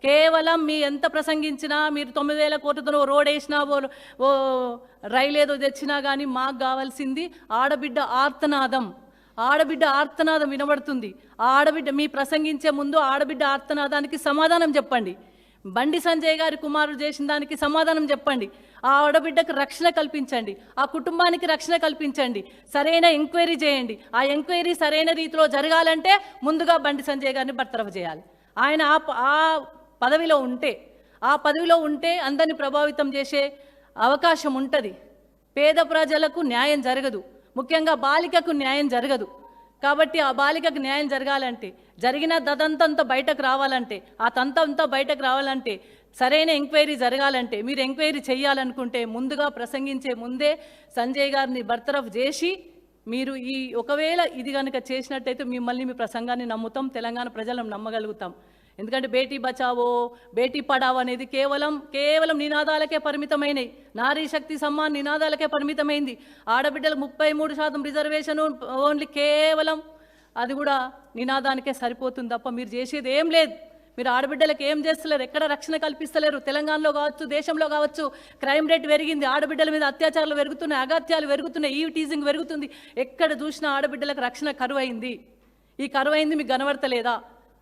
కేవలం మీ ఎంత ప్రసంగించినా మీరు 9,000 కోట్లతో రోడ్ వేసినా ఓ రైలు ఏదో తెచ్చినా కానీ మాకు కావాల్సింది ఆడబిడ్డ ఆర్తనాదం. ఆడబిడ్డ ఆర్తనాదం వినబడుతుంది. ఆడబిడ్డ మీ ప్రసంగించే ముందు ఆడబిడ్డ ఆర్తనాదానికి సమాధానం చెప్పండి. బండి సంజయ్ గారి కుమారుడు చేసిన దానికి సమాధానం చెప్పండి. ఆ ఆడబిడ్డకు రక్షణ కల్పించండి, ఆ కుటుంబానికి రక్షణ కల్పించండి, సరైన ఎంక్వైరీ చేయండి. ఆ ఎంక్వైరీ సరైన రీతిలో జరగాలంటే ముందుగా బండి సంజయ్ గారిని బర్తరఫ్ చేయాలి. ఆయన ఆ పదవిలో ఉంటే అందరిని ప్రభావితం చేసే అవకాశం ఉంటుంది. పేద ప్రజలకు న్యాయం జరగదు, ముఖ్యంగా బాలికకు న్యాయం జరగదు. కాబట్టి ఆ బాలికకు న్యాయం జరగాలంటే, జరిగిన దదంతంతా బయటకు రావాలంటే, ఆ తంతంతా బయటకు రావాలంటే, సరైన ఎంక్వైరీ జరగాలంటే, మీరు ఎంక్వైరీ చేయాలనుకుంటే ముందుగా ప్రసంగించే ముందే సంజయ్ గారిని బర్తరఫ్ చేసి మీరు ఒకవేళ ఇది కనుక చేసినట్టయితే మిమ్మల్ని మీ ప్రసంగాన్ని నమ్ముతాం, తెలంగాణ ప్రజలను నమ్మగలుగుతాం. ఎందుకంటే బేటీ బచావో బేటీ పడావో అనేది కేవలం నినాదాలకే పరిమితమైనవి. నారీ శక్తి సమ్మాన్ నినాదాలకే పరిమితమైంది. ఆడబిడ్డలకు 33% రిజర్వేషను ఓన్లీ కేవలం అది కూడా నినాదానికే సరిపోతుంది తప్ప మీరు చేసేది ఏం లేదు. మీరు ఆడబిడ్డలకు ఏం చేస్తలేరు, ఎక్కడ రక్షణ కల్పిస్తలేరు. తెలంగాణలో కావచ్చు, దేశంలో కావచ్చు క్రైమ్ రేట్ పెరిగింది, ఆడబిడ్డల మీద అత్యాచారాలు పెరుగుతున్నాయి, అగత్యాలు పెరుగుతున్నాయి, ఈవ్ టీజింగ్ పెరుగుతుంది. ఎక్కడ చూసినా ఆడబిడ్డలకు రక్షణ కరువైంది. ఈ కరువైంది మీకు కనబడతలేదా?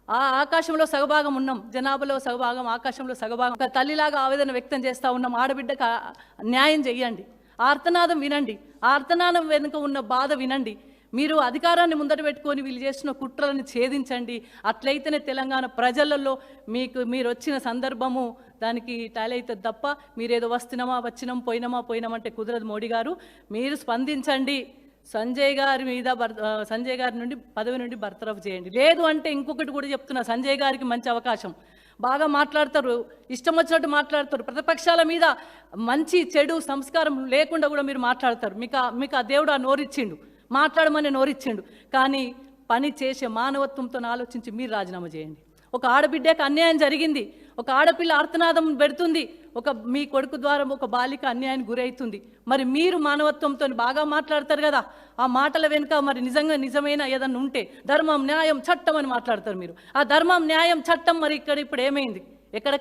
ఆ ఆకాశంలో సగభాగం ఉన్నాం, జనాభాలో సగభాగం, ఆకాశంలో సగభాగం. ఒక తల్లిలాగా ఆవేదన వ్యక్తం చేస్తూ ఉన్నాం. ఆడబిడ్డకు న్యాయం చెయ్యండి, ఆర్తనాదం వినండి, ఆర్తనాదం వెనుక ఉన్న బాధ వినండి. మీరు అధికారాన్ని ముందట పెట్టుకొని వీళ్ళు చేస్తున్న కుట్రలను ఛేదించండి. అట్లయితేనే తెలంగాణ ప్రజలలో మీరు వచ్చిన సందర్భము దానికి టాలీ అవుతుంది తప్ప మీరేదో వచ్చినాం పోయినామంటే కుదరదు. మోడీ గారు మీరు స్పందించండి. సంజయ్ గారి నుండి పదవి నుండి బర్తరఫ్ చేయండి. లేదు అంటే ఇంకొకటి కూడా చెప్తున్నా, సంజయ్ గారికి మంచి అవకాశం. బాగా మాట్లాడతారు, ఇష్టం వచ్చినట్టు మాట్లాడతారు. ప్రతిపక్షాల మీద మంచి చెడు సంస్కారం లేకుండా కూడా మీరు మాట్లాడతారు. మీకు ఆ దేవుడు ఆ నోరిచ్చిండు, మాట్లాడమని నోరిచ్చిండు. కానీ పని చేసే మానవత్వంతో ఆలోచించి మీరు రాజీనామా చేయండి. ఒక ఆడబిడ్డకు అన్యాయం జరిగింది, ఒక ఆడపిల్ల ఆర్తనాదం పెడుతుంది, మీ కొడుకు ద్వారా ఒక బాలిక అన్యాయానికి గురవుతుంది. మరి మీరు మానవత్వంతో బాగా మాట్లాడతారు కదా, ఆ మాటల వెనుక మరి నిజమైన ఏదన్నా ఉంటే ధర్మం న్యాయం చట్టం అని మాట్లాడతారు మీరు. ఆ ధర్మం న్యాయం చట్టం మరి ఇప్పుడు ఏమైంది? ఎక్కడ